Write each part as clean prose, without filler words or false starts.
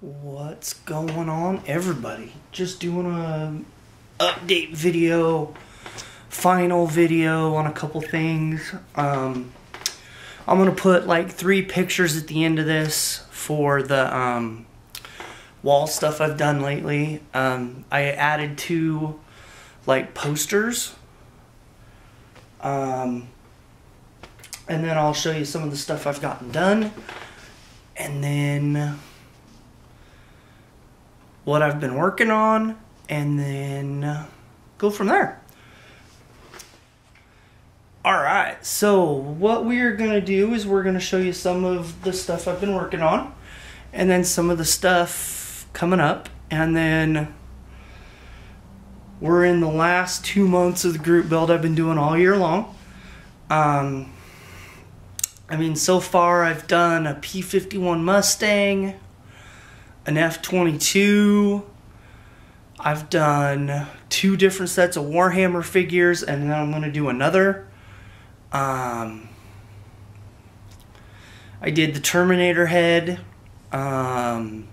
What's going on, everybody? Just doing a update video, final video on a couple things. I'm gonna put like 3 pictures at the end of this for the wall stuff I've done lately. I added 2 like posters, and then I'll show you some of the stuff I've gotten done, and then what I've been working on, and then go from there. Alright, so what we're going to do is we're going to show you some of the stuff I've been working on, and then some of the stuff coming up, and then we're in the last 2 months of the group build I've been doing all year long. I mean, so far I've done a P-51 Mustang, an F-22, I've done 2 different sets of Warhammer figures, and then I'm going to do another. I did the Terminator head, and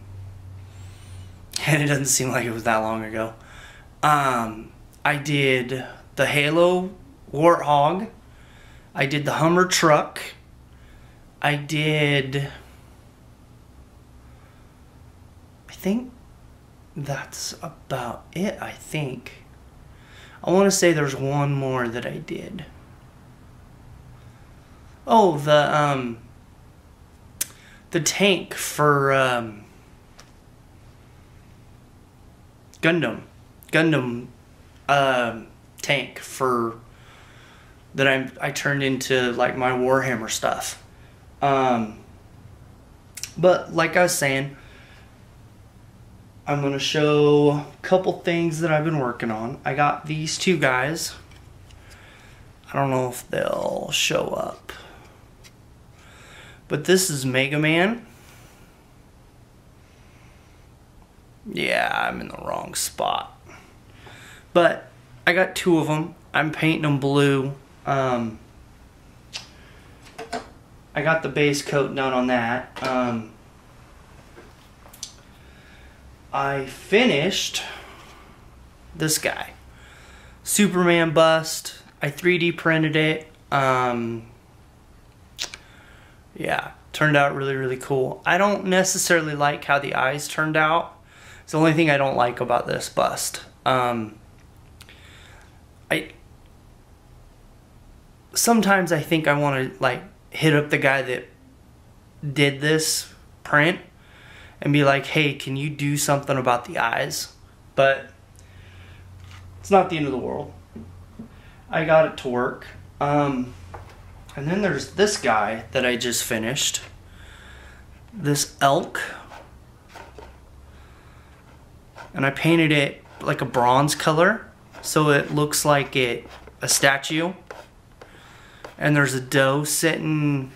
it doesn't seem like it was that long ago. I did the Halo Warthog, I did the Hummer truck, I did, I think that's about it. I think I want to say there's one more that I did. Oh, the tank for Gundam tank for that I turned into like my Warhammer stuff. But like I was saying, I'm going to show a couple things that I've been working on. I got these 2 guys. I don't know if they'll show up. But this is Mega Man. Yeah, I'm in the wrong spot. But I got 2 of them. I'm painting them blue. I got the base coat done on that. I finished this guy, Superman bust. I 3D printed it. Yeah, turned out really cool. I don't necessarily like how the eyes turned out. It's the only thing I don't like about this bust. Sometimes I think I want to like hit up the guy that did this print and be like, hey, can you do something about the eyes? But it's not the end of the world. I got it to work. And then there's this guy that I just finished. This elk. And I painted it like a bronze color, so it looks like a statue. And there's a doe sitting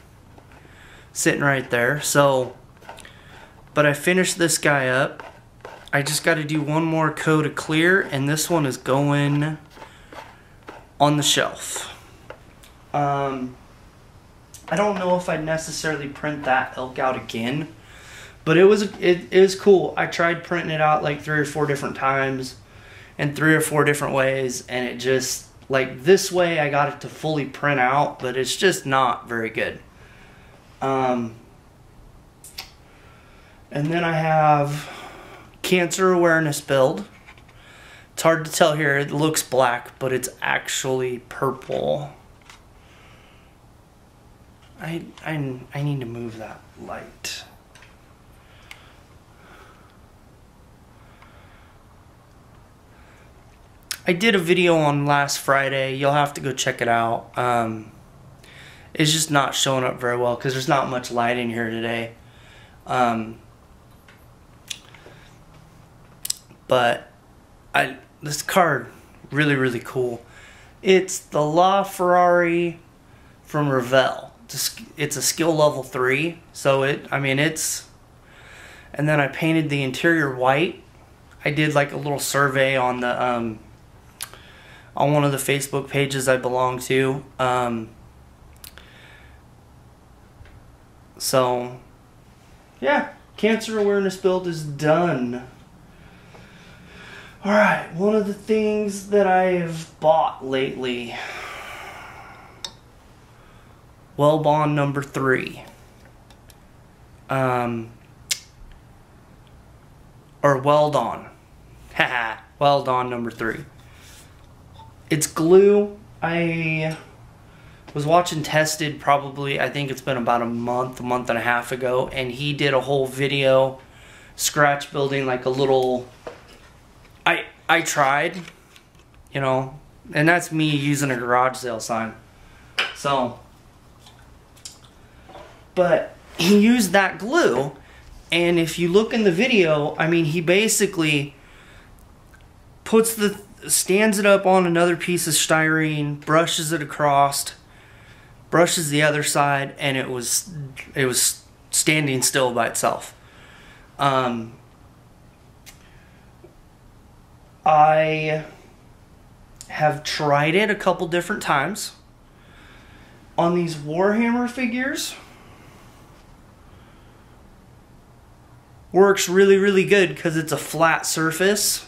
right there. So, but I finished this guy up. I just got to do one more coat of clear, and this one is going on the shelf. I don't know if I'd necessarily print that elk out again, but it is cool. I tried printing it out like 3 or 4 different times in 3 or 4 different ways, and it just, like this way I got it to fully print out, but it's just not very good. And then I have cancer awareness build. It's hard to tell here, it looks black, but it's actually purple. I need to move that light. I did a video on last Friday. You'll have to go check it out. It's just not showing up very well because there's not much light in here today. But this card, really cool. It's the LaFerrari from Revell. It's a skill level 3, so it's, and then I painted the interior white. I did like a little survey on the on one of the Facebook pages I belong to. So yeah, cancer awareness build is done. Alright, one of the things that I have bought lately. Wellbond number 3. Or Weldon. Haha, Weldon number 3. It's glue. I was watching Tested probably, I think it's been about a month and a half ago, and he did a whole video scratch building like a little... I tried, you know, and that's me using a garage sale sign. So, but he used that glue, and if you look in the video, I mean, he basically stands it up on another piece of styrene, brushes it across, brushes the other side, and it was standing still by itself. I have tried it a couple different times on these Warhammer figures. Works really, really good because it's a flat surface.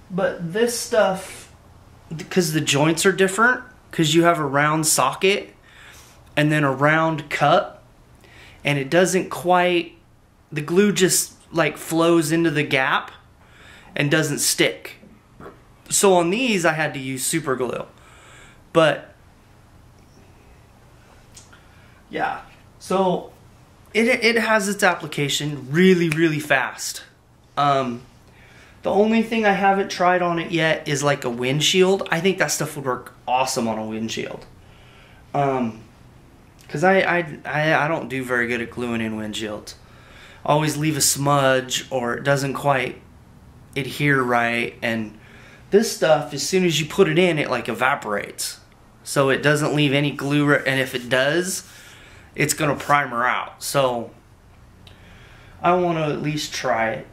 But this stuff, because the joints are different, because you have a round socket and then a round cup, and it doesn't quite, the glue just like flows into the gap and doesn't stick. So on these I had to use super glue. But yeah, so it has its application really, really fast. The only thing I haven't tried on it yet is like a windshield. I think that stuff would work awesome on a windshield. Cause I don't do very good at gluing in windshields. I always leave a smudge, or it doesn't quite adhere right, and this stuff, as soon as you put it in, it like evaporates, so it doesn't leave any glue, and if it does, it's gonna primer out. So I want to at least try it.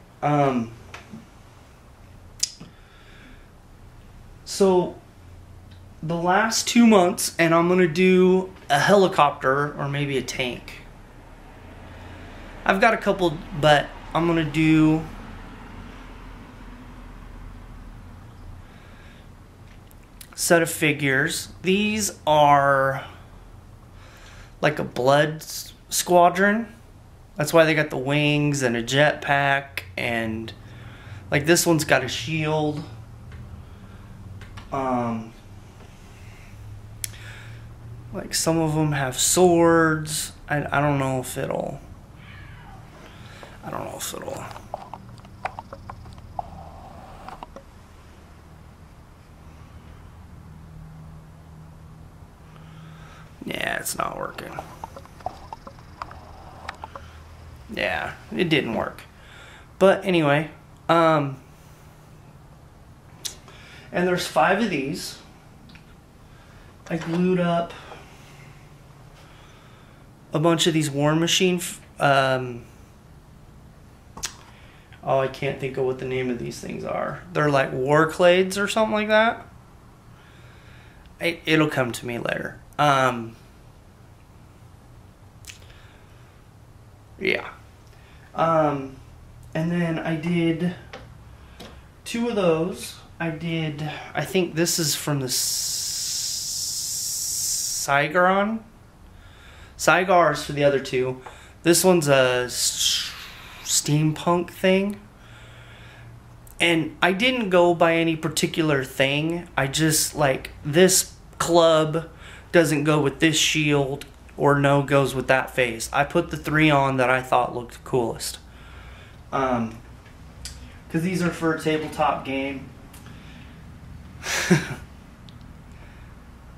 So the last 2 months, and I'm gonna do a helicopter or maybe a tank. I've got a couple, but I'm gonna do set of figures. These are like a blood squadron. That's why they got the wings and a jetpack, and like this one's got a shield. Like some of them have swords. I don't know if it'll yeah, it's not working. Yeah, it didn't work. But anyway, and there's 5 of these. I glued up a bunch of these War Machine, oh, I can't think of what the name of these things are. They're like war clades or something like that. It'll come to me later. Yeah. And then I did 2 of those. I think this is from the Cygars for the other 2. This one's a steampunk thing. And I didn't go by any particular thing. I just like, this club doesn't go with this shield, or no goes with that face. I put the 3 on that I thought looked coolest. Because these are for a tabletop game.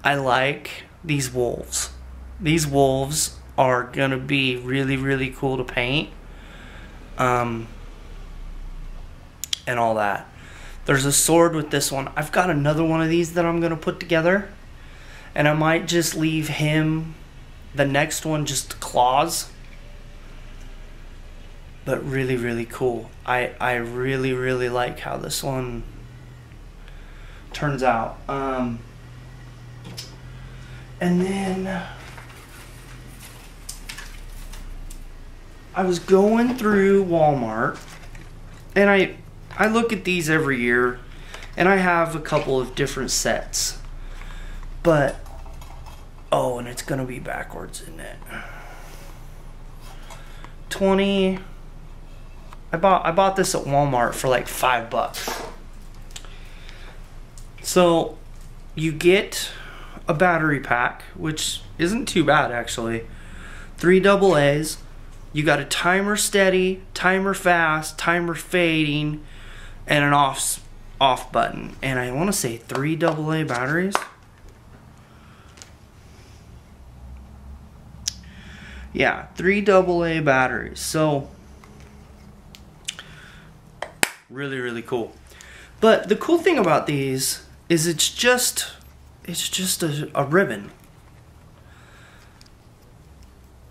I like these wolves. These wolves are gonna be really, really cool to paint. And all that. There's a sword with this one. I've got another one of these that I'm gonna put together, and I might just leave him, the next one, just claws. But really, really cool. I really, really like how this one turns out. And then I was going through Walmart, and I look at these every year, and I have a couple of different sets. But, oh, and it's gonna be backwards, isn't it? 20. I bought this at Walmart for like $5. So you get a battery pack, which isn't too bad actually. 3 AA's. You got a timer steady, timer fast, timer fading, and an off button. And I want to say 3 AA batteries. Yeah, 3 AA batteries. So really, really cool. But the cool thing about these is it's just a ribbon.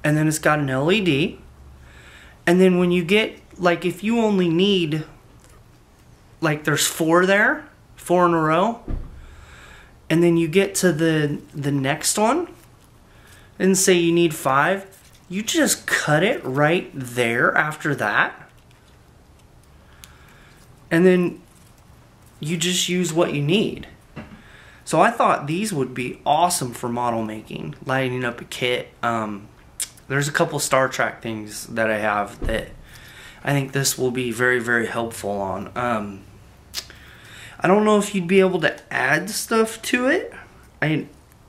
And then it's got an LED. And then when you get, like, if you only need, like, there's 4 there, 4 in a row, and then you get to the next one, and say you need 5, you just cut it right there after that. And then you just use what you need. So I thought these would be awesome for model making, lighting up a kit. There's a couple Star Trek things that I have that I think this will be very, very helpful on. I don't know if you'd be able to add stuff to it. I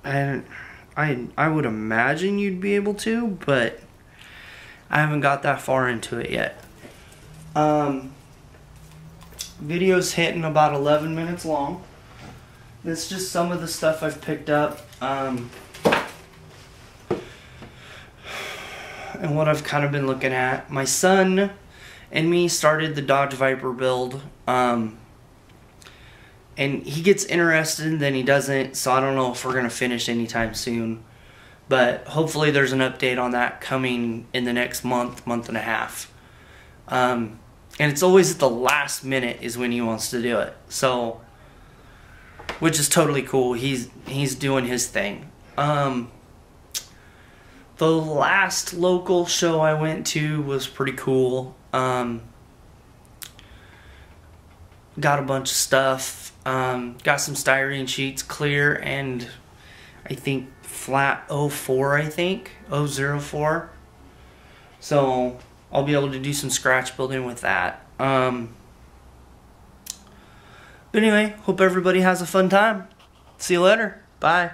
would imagine you'd be able to, but I haven't got that far into it yet. Video's hitting about 11 minutes long. That's just some of the stuff I've picked up. And what I've kind of been looking at. My son and me started the Dodge Viper build. And he gets interested and then he doesn't. So I don't know if we're going to finish anytime soon. But hopefully there's an update on that coming in the next month and a half. And it's always at the last minute is when he wants to do it. So, which is totally cool. He's doing his thing. The last local show I went to was pretty cool. Got a bunch of stuff. Got some styrene sheets, clear, and I think flat 04, I think. 004. So I'll be able to do some scratch building with that. But anyway, hope everybody has a fun time. See you later. Bye.